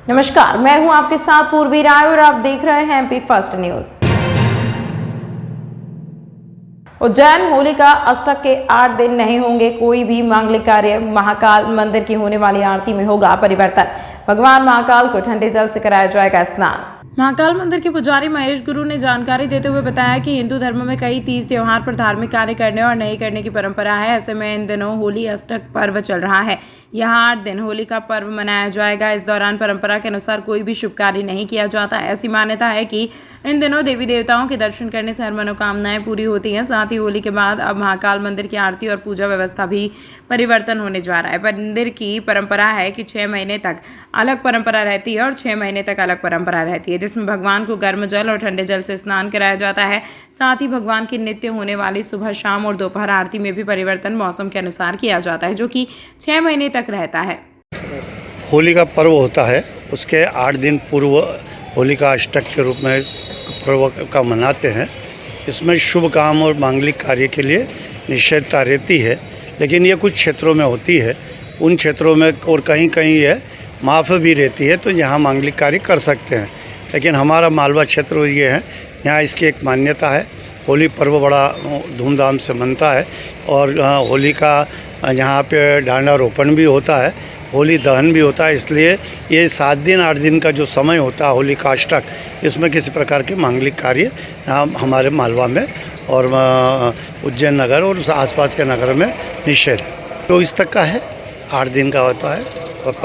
नमस्कार, मैं हूं आपके साथ पूर्वी राय और आप देख रहे हैं MP first news. Ujjain Holi का अष्टक के 8 दिन नहीं होंगे कोई भी मांगलिक कार्य। महाकाल मंदिर की होने वाली आरती में होगा परिवर्तन। भगवान महाकाल को ठंडे जल से कराया जाएगा स्नान। महाकाल मंदिर के पुजारी महेश गुरु ने जानकारी देते हुए बताया कि हिंदू धर्म में कई तीज त्योहार पर धार्मिक कार्य करने और नहीं करने की परंपरा है। ऐसे में इन दिनों होली अष्टक पर्व चल रहा है। यहाँ 8 दिन होली का पर्व मनाया जाएगा। इस दौरान परंपरा के अनुसार कोई भी शुभ कार्य नहीं किया जाता। ऐसी मान्यता है कि इन दिनों देवी देवताओं के दर्शन करने से हर मनोकामनाएं पूरी होती हैं। साथ ही होली के बाद अब महाकाल मंदिर की आरती और पूजा व्यवस्था भी परिवर्तन होने जा रहा है। मंदिर की परंपरा है कि 6 महीने तक अलग परंपरा रहती है और 6 महीने तक अलग परंपरा रहती है, जिसमें भगवान को गर्म जल और ठंडे जल से स्नान कराया जाता है। साथ ही भगवान की नित्य होने वाली सुबह शाम और दोपहर आरती में भी परिवर्तन मौसम के अनुसार किया जाता है, जो कि 6 महीने तक रहता है। होली का पर्व होता है, उसके 8 दिन पूर्व होली का अष्टक के रूप में इस पर्व का मनाते हैं। इसमें शुभ काम और मांगलिक कार्य के लिए निषेधता रहती है, लेकिन ये कुछ क्षेत्रों में होती है। उन क्षेत्रों में और कहीं कहीं ये माफ़ भी रहती है, तो यहाँ मांगलिक कार्य कर सकते हैं। लेकिन हमारा मालवा क्षेत्र ये है, यहाँ इसकी एक मान्यता है। होली पर्व बड़ा धूमधाम से मनता है और होली का यहाँ पे डांडा रोपण भी होता है, होली दहन भी होता है। इसलिए ये 7 दिन 8 दिन का जो समय होता है होली का अष्टक, इसमें किसी प्रकार के मांगलिक कार्य यहाँ हमारे मालवा में और उज्जैन नगर और आसपास के नगर में निषेध है। तो इस तक का है, 8 दिन का होता है और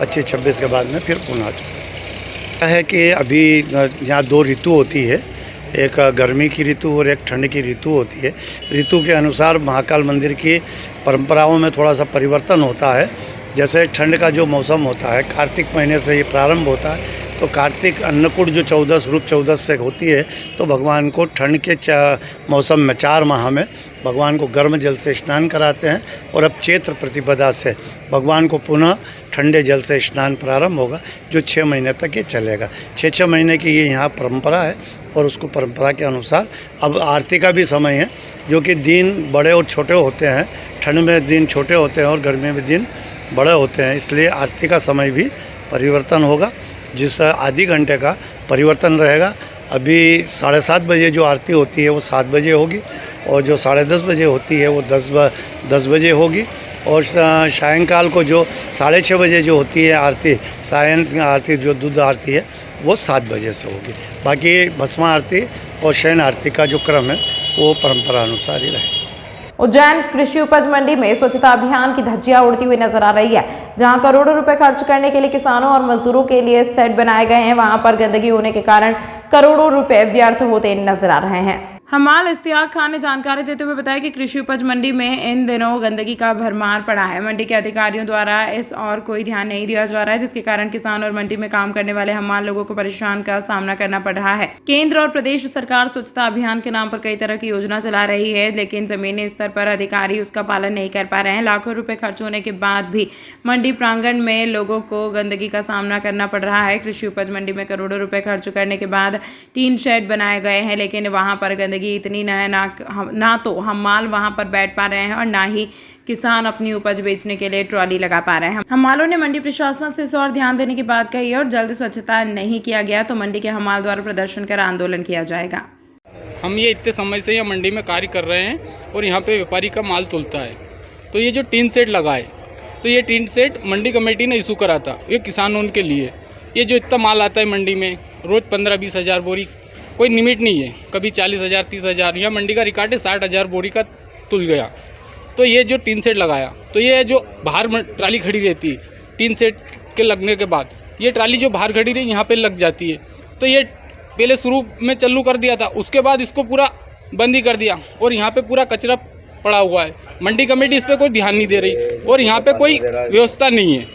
25-26 के बाद में फिर पुनः है कि अभी यहाँ 2 ऋतु होती है, एक गर्मी की ऋतु और एक ठंड की ऋतु होती है। ऋतु के अनुसार महाकाल मंदिर की परंपराओं में थोड़ा सा परिवर्तन होता है। जैसे ठंड का जो मौसम होता है, कार्तिक महीने से ये प्रारंभ होता है, तो कार्तिक अन्नकूट जो 14 रूप 14 से होती है, तो भगवान को ठंड के मौसम में 4 माह में भगवान को गर्म जल से स्नान कराते हैं। और अब चैत्र प्रतिपदा से भगवान को पुनः ठंडे जल से स्नान प्रारंभ होगा, जो 6 महीने तक ये चलेगा। 6 महीने की ये यहाँ परंपरा है और उसको परंपरा के अनुसार अब आरती का भी समय है, जो कि दिन बड़े और छोटे होते हैं। ठंड में दिन छोटे होते हैं और गर्मी में दिन बड़े होते हैं, इसलिए आरती का समय भी परिवर्तन होगा, जिस आधी घंटे का परिवर्तन रहेगा। अभी 7:30 बजे जो आरती होती है वो 7 बजे होगी, और जो 10:30 बजे होती है वो 10 बजे होगी, और सायंकाल को जो 6:30 बजे जो होती है आरती, सायं आरती जो दूध आरती है, वो 7 बजे से होगी। बाकी भस्मा आरती और शयन आरती का जो क्रम है वो परंपरा अनुसार ही रहेगा। उज्जैन कृषि उपज मंडी में स्वच्छता अभियान की धज्जियां उड़ती हुई नजर आ रही है। जहां करोड़ों रुपए खर्च करने के लिए किसानों और मजदूरों के लिए सेट बनाए गए हैं, वहां पर गंदगी होने के कारण करोड़ों रुपए व्यर्थ होते नजर आ रहे हैं। हमाल इश्तियाक खान ने जानकारी देते हुए बताया कि कृषि उपज मंडी में इन दिनों गंदगी का भरमार पड़ा है। मंडी के अधिकारियों द्वारा इस और कोई ध्यान नहीं दिया जा रहा है, जिसके कारण किसान और मंडी में काम करने वाले हमाल लोगों को परेशान का सामना करना पड़ रहा है। केंद्र और प्रदेश सरकार स्वच्छता अभियान के नाम पर कई तरह की योजना चला रही है, लेकिन जमीनी स्तर पर अधिकारी उसका पालन नहीं कर पा रहे हैं। लाखों रुपए खर्च होने के बाद भी मंडी प्रांगण में लोगों को गंदगी का सामना करना पड़ रहा है। कृषि उपज मंडी में करोड़ों रुपए खर्च करने के बाद 3 शेड बनाए गए हैं, लेकिन वहां पर गंदगी इतनी न है, ना तो हम माल वहां पर बैठ पा रहे हैं और ना ही किसान अपनी उपज बेचने के लिए ट्रॉली लगा पा रहे हैं। हमालों ने मंडी प्रशासन से इस और ध्यान देने की बात कही है, और जल्द स्वच्छता नहीं किया गया तो मंडी के हमाल द्वारा प्रदर्शन कर आंदोलन किया जाएगा। हम ये इतने समय से यहाँ मंडी में कार्य कर रहे हैं और यहाँ पे व्यापारी का माल तुलता है, तो ये जो टीन सेट लगा है, तो ये टीन सेट मंडी कमेटी ने इशू करा था, ये किसानों के लिए। ये जो इतना माल आता है मंडी में, रोज़ 15-20 हज़ार बोरी, कोई लिमिट नहीं है, कभी 40,000 30,000, यहाँ मंडी का रिकॉर्ड है 60,000 बोरी का तुल गया। तो ये जो टीन सेट लगाया, तो ये जो बाहर ट्राली खड़ी रहती है, टीन सेट के लगने के बाद ये ट्राली जो बाहर खड़ी रही यहाँ पे लग जाती है। तो ये पहले शुरू में चालू कर दिया था, उसके बाद इसको पूरा बंद ही कर दिया, और यहाँ पे पूरा कचरा पड़ा हुआ है। मंडी कमेटी इस पर कोई ध्यान नहीं दे रही और यहाँ पे कोई व्यवस्था नहीं है,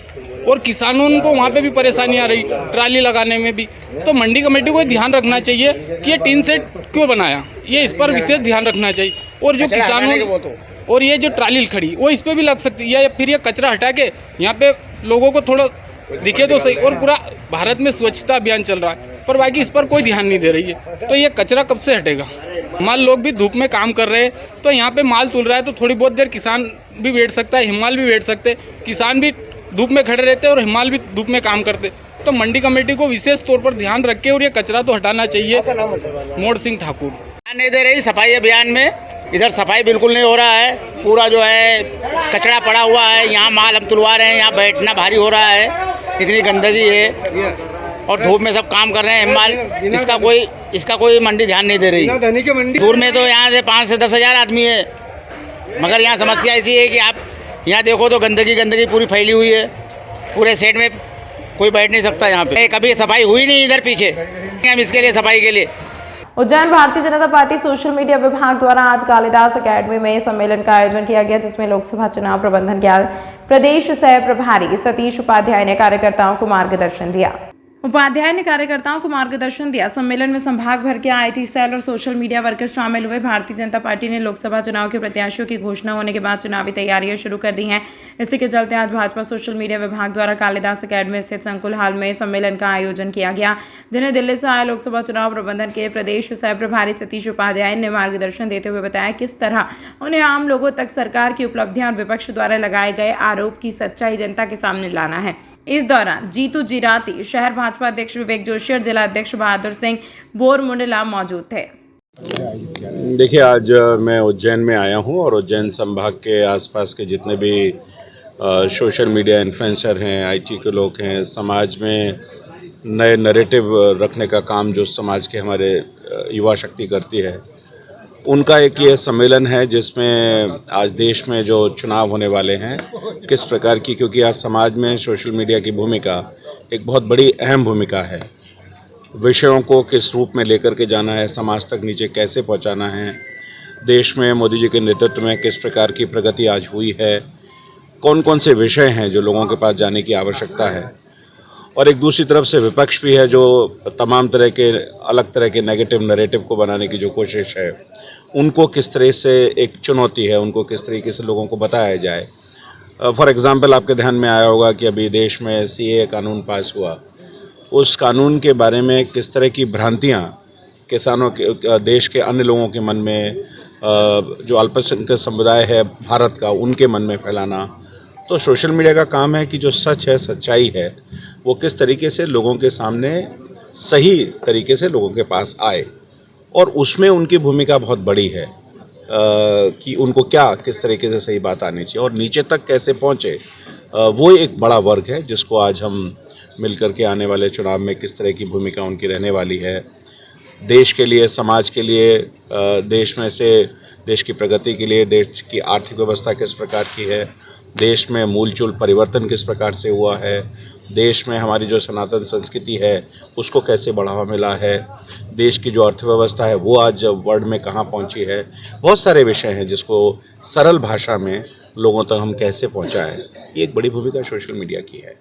और किसानों को वहाँ पे भी परेशानी आ रही ट्राली लगाने में भी। तो मंडी कमेटी को ध्यान रखना चाहिए कि ये टीन सेट क्यों बनाया, ये इस पर विशेष ध्यान रखना चाहिए। और जो किसानों और ये जो ट्राली खड़ी वो इस पर भी लग सकती है, या फिर ये कचरा हटा के यहाँ पे लोगों को थोड़ा दिखे तो सही। और पूरा भारत में स्वच्छता अभियान चल रहा है, पर बाकी इस पर कोई ध्यान नहीं दे रही है, तो ये कचरा कब से हटेगा। माल लोग भी धूप में काम कर रहे हैं, तो यहाँ पे माल तुल रहा है, तो थोड़ी बहुत देर किसान भी बैठ सकता है, हिमाल भी बैठ सकते, किसान भी धूप में खड़े रहते और हिमाल भी धूप में काम करते। तो मंडी कमेटी को विशेष तौर पर ध्यान रख के और ये कचरा तो हटाना चाहिए। मोड़ सिंह ठाकुर। नहीं दे रही सफाई अभियान में, इधर सफाई बिल्कुल नहीं हो रहा है, पूरा जो है कचरा पड़ा हुआ है। यहाँ माल हम तुलवा रहे हैं, यहाँ बैठना भारी हो रहा है, इतनी गंदगी है और धूप में सब काम कर रहे हैं माल। इसका कोई मंडी ध्यान नहीं दे रही। दूर में तो यहाँ से 5 से 10 हज़ार आदमी है, मगर यहाँ समस्या ऐसी है कि आप यहाँ देखो तो गंदगी पूरी फैली हुई है, पूरे सेट में कोई बैठ नहीं सकता यहाँ पे। कभी सफाई हुई नहीं इधर पीछे, हम इसके लिए सफाई के लिए। Ujjain Bharatiya Janata party social media विभाग द्वारा आज कालिदास अकेडमी में सम्मेलन का आयोजन किया गया, जिसमें लोकसभा चुनाव प्रबंधन के प्रदेश सह प्रभारी सतीश उपाध्याय ने कार्यकर्ताओं को मार्गदर्शन दिया। सम्मेलन में संभाग भर के आईटी सेल और सोशल मीडिया वर्कर शामिल हुए। भारतीय जनता पार्टी ने लोकसभा चुनाव के प्रत्याशियों की घोषणा होने के बाद चुनावी तैयारियां शुरू कर दी हैं। इसी के चलते आज भाजपा सोशल मीडिया विभाग द्वारा कालिदास अकेडमी स्थित संकुल हॉल में सम्मेलन का आयोजन किया गया, जिन्हें दिल्ली से आए लोकसभा चुनाव प्रबंधन के प्रदेश सह प्रभारी सतीश उपाध्याय ने मार्गदर्शन देते हुए बताया किस तरह उन्हें आम लोगों तक सरकार की उपलब्धियां और विपक्ष द्वारा लगाए गए आरोप की सच्चाई जनता के सामने लाना है। इस दौरान जीतू जीराती, शहर भाजपा अध्यक्ष विवेक जोशी और जिला अध्यक्ष बहादुर सिंह बोरमुंडला मौजूद थे। देखिए, आज मैं उज्जैन में आया हूं और उज्जैन संभाग के आसपास के जितने भी सोशल मीडिया इन्फ्लुएंसर हैं, आईटी के लोग हैं, समाज में नए नैरेटिव रखने का काम जो समाज के हमारे युवा शक्ति करती है, उनका एक ये सम्मेलन है जिसमें आज देश में जो चुनाव होने वाले हैं किस प्रकार की, क्योंकि आज समाज में सोशल मीडिया की भूमिका एक बहुत बड़ी अहम भूमिका है। विषयों को किस रूप में लेकर के जाना है, समाज तक नीचे कैसे पहुंचाना है, देश में मोदी जी के नेतृत्व में किस प्रकार की प्रगति आज हुई है, कौन कौन से विषय हैं जो लोगों के पास जाने की आवश्यकता है, और एक दूसरी तरफ से विपक्ष भी है जो तमाम तरह के अलग तरह के नेगेटिव नैरेटिव को बनाने की जो कोशिश है, उनको किस तरह से एक चुनौती है, उनको किस तरीके से लोगों को बताया जाए। फॉर एग्ज़ाम्पल, आपके ध्यान में आया होगा कि अभी देश में सीए कानून पास हुआ, उस कानून के बारे में किस तरह की भ्रांतियाँ किसानों के, देश के अन्य लोगों के मन में, जो अल्पसंख्यक समुदाय है भारत का, उनके मन में फैलाना। तो सोशल मीडिया का काम है कि जो सच है, सच्चाई है, वो किस तरीके से लोगों के सामने सही तरीके से लोगों के पास आए, और उसमें उनकी भूमिका बहुत बड़ी है कि उनको किस तरीके से सही बात आनी चाहिए और नीचे तक कैसे पहुँचे। वो एक बड़ा वर्ग है जिसको आज हम मिलकर के आने वाले चुनाव में किस तरह की भूमिका उनकी रहने वाली है, देश के लिए, समाज के लिए, देश में से देश की प्रगति के लिए, देश की आर्थिक व्यवस्था किस प्रकार की है, देश में मूलचूल परिवर्तन किस प्रकार से हुआ है, देश में हमारी जो सनातन संस्कृति है उसको कैसे बढ़ावा मिला है, देश की जो अर्थव्यवस्था है वो आज वर्ल्ड में कहाँ पहुँची है। बहुत सारे विषय हैं जिसको सरल भाषा में लोगों तक हम कैसे पहुँचाएं, ये एक बड़ी भूमिका सोशल मीडिया की है।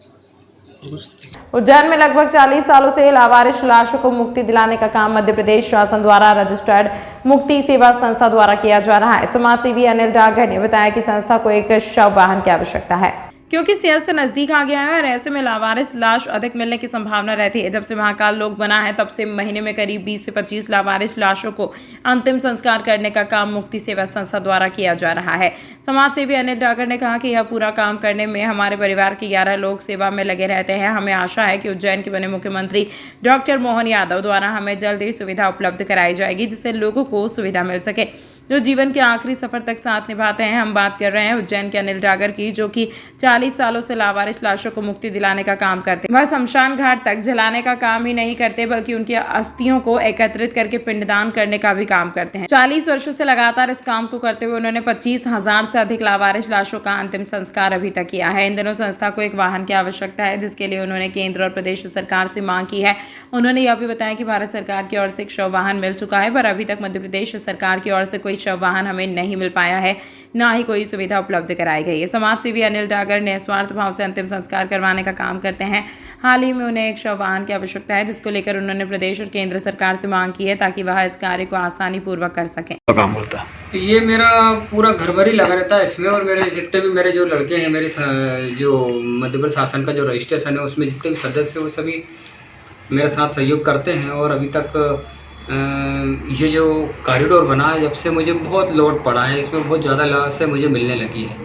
उज्जैन में लगभग 40 सालों से लावारिस लाशों को मुक्ति दिलाने का काम मध्य प्रदेश शासन द्वारा रजिस्टर्ड मुक्ति सेवा संस्था द्वारा किया जा रहा है। समाजसेवी अनिल डागर ने बताया कि संस्था को एक शव वाहन की आवश्यकता है, क्योंकि सियासत नजदीक आ गया है और ऐसे में लावारिस लाश अधिक मिलने की संभावना रहती है। जब से महाकाल लोक बना है तब से महीने में करीब 20 से 25 लावारिस लाशों को अंतिम संस्कार करने का काम मुक्ति सेवा संस्था द्वारा किया जा रहा है। समाजसेवी अनिल डागर ने कहा कि यह पूरा काम करने में हमारे परिवार के 11 लोग सेवा में लगे रहते हैं। हमें आशा है कि उज्जैन के बने मुख्यमंत्री डॉक्टर मोहन यादव द्वारा हमें जल्द ही सुविधा उपलब्ध कराई जाएगी, जिससे लोगों को सुविधा मिल सके जो जीवन के आखिरी सफर तक साथ निभाते हैं। हम बात कर रहे हैं उज्जैन के अनिल डागर की, जो कि 40 सालों से लावारिस लाशों को मुक्ति दिलाने का काम करते हैं। वह शमशान घाट तक जलाने का काम ही नहीं करते, बल्कि उनकी अस्थियों को एकत्रित करके पिंडदान करने का भी काम करते हैं। 40 वर्षों से लगातार इस काम को करते हुए उन्होंने 25,000 से अधिक लावारिस लाशों का अंतिम संस्कार अभी तक किया है। इन दिनों संस्था को एक वाहन की आवश्यकता है, जिसके लिए उन्होंने केंद्र और प्रदेश सरकार से मांग की है। उन्होंने यह भी बताया कि भारत सरकार की ओर से एक शव वाहन मिल चुका है, पर अभी तक मध्य प्रदेश सरकार की ओर से कोई शव वाहन हमें नहीं मिल पाया है, ना ही कोई सुविधा उपलब्ध कराई गई है। समाजसेवी अनिल डागर निस्वार्थ भाव से अंतिम संस्कार करवाने का काम करते हैं। हाल ही में उन्हें एक शव वाहन की आवश्यकता है, जिसको लेकर उन्होंने प्रदेश और केंद्र सरकार से मांग की है, ताकि वह इस कार्य को आसानी पूर्वक कर सकें। ये मेरा पूरा घर भर ही लगा रहता है इसमें, और मेरे जितने भी मेरे जो लड़के हैं, मेरे जो मध्य प्रदेश शासन का जो रजिस्ट्रेशन है उसमें जितने भी सदस्य हैं वो सभी मेरे साथ सहयोग करते हैं। और अभी तक ये जो कॉरिडोर बना है, जब से मुझे बहुत लोड पड़ा है, इसमें बहुत ज़्यादा लाशें मुझे मिलने लगी है,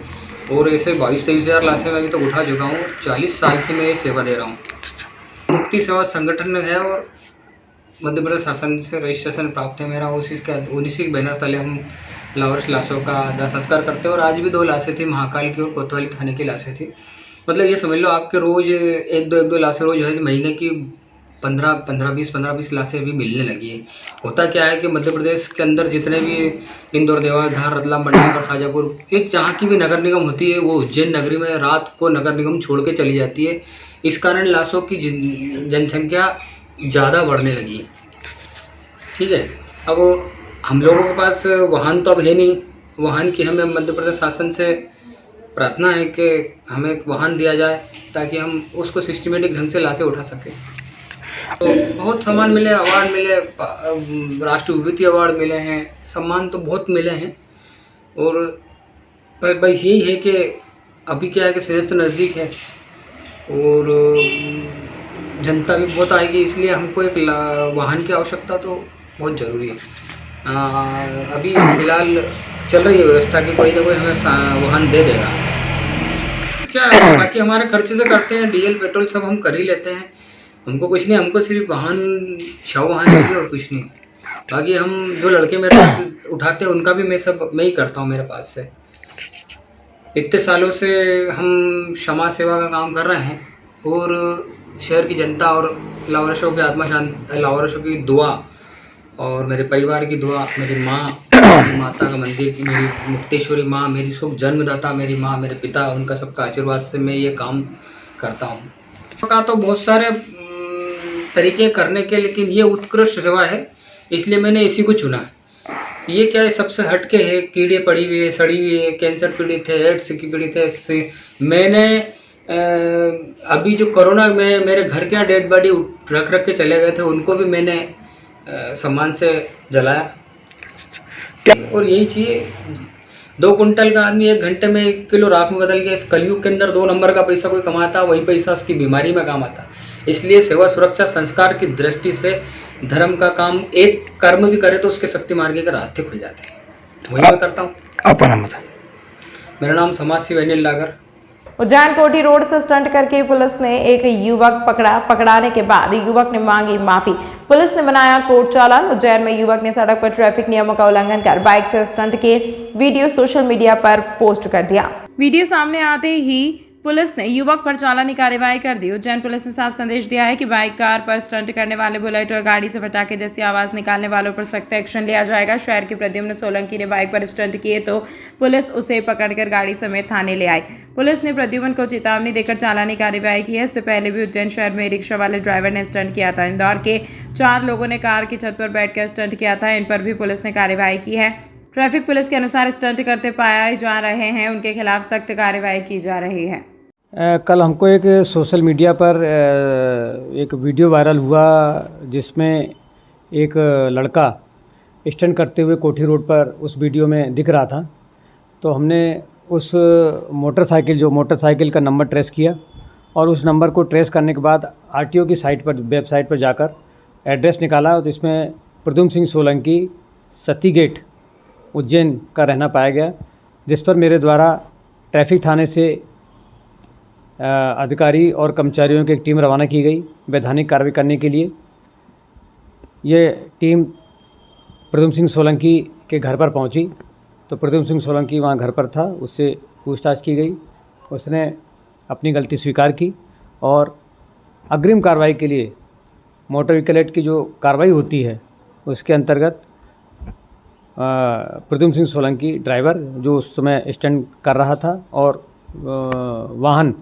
और ऐसे 22-23 हज़ार लाशें मैं अभी तक उठा चुका हूँ। 40 साल से मैं ये सेवा दे रहा हूँ। मुक्ति सेवा संगठन है और मध्य प्रदेश शासन से रजिस्ट्रेशन प्राप्त है मेरा। उसी के बैनर तले हम लाशों का दाह संस्कार करते हैं। और आज भी 2 लाशें थी, महाकाल की और कोतवाली थाने की लाशें थी। मतलब ये समझ लो आपके रोज़ एक दो लाशें रोज़ है, महीने की 15-20 लाशें भी मिलने लगी है। होता क्या है कि मध्य प्रदेश के अंदर जितने भी इंदौर, देवास, धार, रतलाम, बंडीगढ़, शाजापुर, एक जहाँ की भी नगर निगम होती है वो उज्जैन नगरी में रात को नगर निगम छोड़ के चली जाती है। इस कारण लाशों की जनसंख्या ज़्यादा बढ़ने लगी है। ठीक है, अब हम लोगों के पास वाहन तो अब है नहीं। वाहन की हमें मध्य प्रदेश शासन से प्रार्थना है कि हमें एक वाहन दिया जाए ताकि हम उसको सिस्टमेटिक ढंग से लाशें उठा सकें। तो बहुत सम्मान मिले, अवार्ड मिले, राष्ट्रीय विभूति अवार्ड मिले हैं, सम्मान तो बहुत मिले हैं। और बस यही है कि अभी क्या है कि सिंहस्थ नज़दीक है और जनता भी बहुत आएगी, इसलिए हमको एक वाहन की आवश्यकता तो बहुत ज़रूरी है। अभी फ़िलहाल चल रही है व्यवस्था कि कोई ना कोई हमें वाहन दे देगा। क्या बाकी हमारे खर्चे से करते हैं, डीजल पेट्रोल सब हम कर ही लेते हैं। हमको कुछ नहीं, हमको सिर्फ शव वाहन चाहिए और कुछ नहीं। बाकी हम जो लड़के मेरे पास उठाते हैं उनका भी मैं ही करता हूँ मेरे पास से। इतने सालों से हम समाज सेवा का काम कर रहे हैं और शहर की जनता और लावारिसों की आत्मा शांति, लावारिसों की दुआ और मेरे परिवार की दुआ, मेरी माँ, माता का मंदिर की, मेरी मुक्तेश्वरी माँ, मेरी शुभ जन्मदाता मेरी माँ, मेरे पिता, उनका सबका आशीर्वाद से मैं ये काम करता हूँ। का तो बहुत सारे तरीके करने के, लेकिन ये उत्कृष्ट सेवा है इसलिए मैंने इसी को चुना। ये क्या है, सबसे हटके है, कीड़े पड़ी हुई है, सड़ी हुई है, कैंसर पीड़ित है, एड्स की पीड़ित है। मैंने अभी जो कोरोना में मेरे घर के यहाँ डेड बॉडी रख के चले गए थे उनको भी मैंने सम्मान से जलाया। और यही चाहिए, 2 कुंटल का आदमी 1 घंटे में 1 किलो राख में बदल के इस कलयुग के अंदर 2 नंबर का पैसा कोई कमाता, वही पैसा उसकी बीमारी में काम आता। इसलिए सेवा सुरक्षा संस्कार की दृष्टि से धर्म का काम, एक कर्म भी करे तो उसके शक्ति मार्ग के रास्ते खुल जाते हैं। वही मैं करता हूँ। आपका नाम बताएं। मेरा नाम समाज सेवी अनिल डागर। उज्जैन कोठी रोड से स्टंट करके पुलिस ने एक युवक पकड़ाने के बाद युवक ने मांगी माफी। पुलिस ने बनाया कोर्ट चालान। उज्जैन में युवक ने सड़क पर ट्रैफिक नियमों का उल्लंघन कर बाइक से स्टंट के वीडियो सोशल मीडिया पर पोस्ट कर दिया। वीडियो सामने आते ही पुलिस ने युवक पर चालानी कार्रवाई कर दी। उज्जैन पुलिस ने साफ संदेश दिया है कि बाइक, कार पर स्टंट करने वाले, बुलेट और गाड़ी से पटाखे जैसी आवाज निकालने वालों पर सख्त एक्शन लिया जाएगा। शहर के प्रद्युम्न सोलंकी ने बाइक पर स्टंट किए तो पुलिस उसे पकड़कर गाड़ी समेत थाने ले आई। पुलिस ने प्रद्युम्न को चेतावनी देकर चालानी कार्रवाई की है। इससे पहले भी उज्जैन शहर में रिक्शा वाले ड्राइवर ने स्टंट किया था। इंदौर के 4 लोगों ने कार की छत पर बैठकर स्टंट किया था। इन पर भी पुलिस ने कार्रवाई की है। ट्रैफिक पुलिस के अनुसार स्टंट करते पाए जा रहे हैं, उनके खिलाफ सख्त कार्रवाई की जा रही है। कल हमको एक सोशल मीडिया पर एक वीडियो वायरल हुआ जिसमें एक लड़का स्टंट करते हुए कोठी रोड पर उस वीडियो में दिख रहा था। तो हमने उस मोटरसाइकिल का नंबर ट्रेस किया और उस नंबर को ट्रेस करने के बाद आरटीओ की वेबसाइट पर जाकर एड्रेस निकाला। तो इसमें प्रद्युम्न सिंह सोलंकी, सती गेट, उज्जैन का रहना पाया गया, जिस पर मेरे द्वारा ट्रैफिक थाने से अधिकारी और कर्मचारियों की एक टीम रवाना की गई वैधानिक कार्रवाई करने के लिए। ये टीम प्रद्युम्न सिंह सोलंकी के घर पर पहुंची तो प्रद्युम्न सिंह सोलंकी वहां घर पर था। उससे पूछताछ की गई, उसने अपनी गलती स्वीकार की और अग्रिम कार्रवाई के लिए मोटर व्हीकल एक्ट की जो कार्रवाई होती है उसके अंतर्गत प्रद्युम्न सिंह सोलंकी ड्राइवर जो उस समय स्टंट कर रहा था और वाहन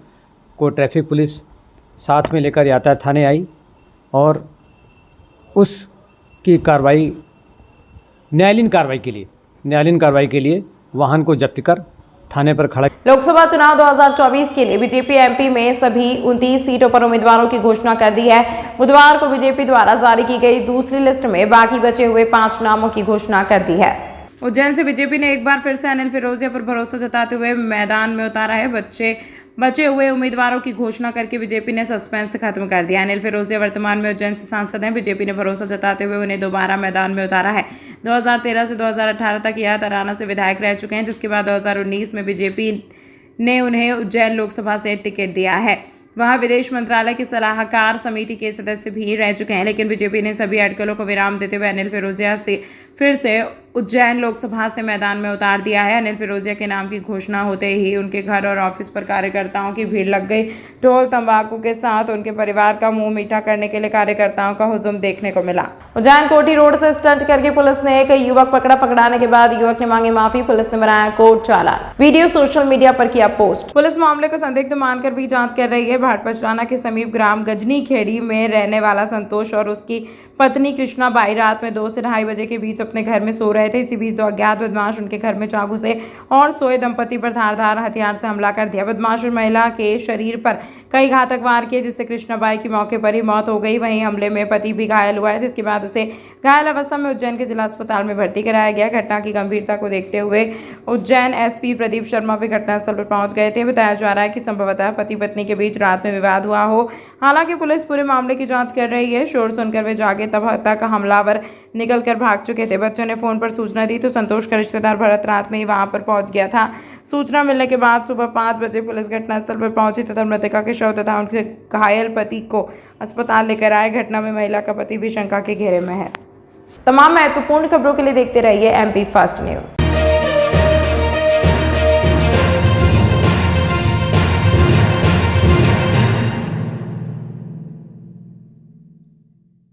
को ट्रैफिक पुलिस साथ में लेकर यातायात थाने आई और उसकी कार्रवाई न्यायालयीन कार्रवाई के लिए वाहन को जब्त कर थाने पर खड़ा। लोकसभा चुनाव 2024 के लिए बीजेपी एमपी में सभी 29 सीटों पर उम्मीदवारों की घोषणा कर दी है। बुधवार को बीजेपी द्वारा जारी की गई दूसरी लिस्ट में बाकी बचे हुए 5 नामों की घोषणा कर दी है। उज्जैन से बीजेपी ने एक बार फिर से अनिल फिरोजिया पर भरोसा जताते हुए मैदान में उतारा है। बचे हुए उम्मीदवारों की घोषणा करके बीजेपी ने सस्पेंस खत्म कर दिया। अनिल फिरोजिया वर्तमान में उज्जैन से सांसद हैं। बीजेपी ने भरोसा जताते हुए उन्हें दोबारा मैदान में उतारा है। 2013 से 2018 तक यह तराना से विधायक रह चुके हैं, जिसके बाद 2019 में बीजेपी ने उन्हें उज्जैन लोकसभा से टिकट दिया है। वह विदेश मंत्रालय की सलाहकार समिति के सदस्य भी रह चुके हैं। लेकिन बीजेपी ने सभी अटकलों को विराम देते हुए अनिल फिरोजिया से फिर से उज्जैन लोकसभा से मैदान में उतार दिया है। अनिल फिरोजिया के नाम की घोषणा होते ही उनके घर और ऑफिस पर कार्यकर्ताओं की भीड़ लग गई। ढोल तंबाकू के साथ उनके परिवार का मुंह मीठा करने के लिए कार्यकर्ताओं का हुजूम देखने को मिला। उज्जैन कोठी रोड से स्टंट करके पुलिस ने एक युवक पकड़ाने के बाद युवक ने मांगी माफी। पुलिस ने बनाया कोर्ट चालान। वीडियो सोशल मीडिया पर किया पोस्ट। पुलिस मामले को संदिग्ध मानकर भी जांच कर रही है। भाटपचलाना के समीप ग्राम गजनी खेड़ी में रहने वाला संतोष और उसकी पत्नी कृष्णा बाई रात में 2 से 2:30 बजे के बीच अपने घर में सो रहे थे। इसी बीच 2 अज्ञात बदमाश उनके घर में चाकू से और सोए दंपति पर धारदार हथियार से हमला कर दिया। बदमाश और महिला के शरीर पर कई घातक वार किए, जिससे कृष्णा बाई की मौके पर ही मौत हो गई। वहीं हमले में पति भी घायल हुआ है, जिसके बाद उसे घायल अवस्था में उज्जैन के जिला अस्पताल में भर्ती कराया गया। घटना की गंभीरता को देखते हुए उज्जैन एसपी प्रदीप शर्मा भी घटनास्थल पर पहुंच गए थे। बताया जा रहा है कि संभवतः पति पत्नी के बीच रात में विवाद हुआ हो। हालांकि पुलिस पूरे मामले की जांच कर रही है। शोर सुनकर वे जागे तब तक हमलावर निकलकर भाग चुके थे। बच्चों ने फोन पर सूचना दी तो संतोष का रिश्तेदार भरत रात में ही वहां पर पहुंच गया था। सूचना मिलने के बाद सुबह 5 बजे पुलिस घटनास्थल पर पहुंची तथा मृतका के शव तथा उनके घायल पति को अस्पताल लेकर आए। घटना में महिला का पति भी शंका के घेरे में है। तमाम महत्वपूर्ण खबरों के लिए देखते रहिए MP फर्स्ट न्यूज।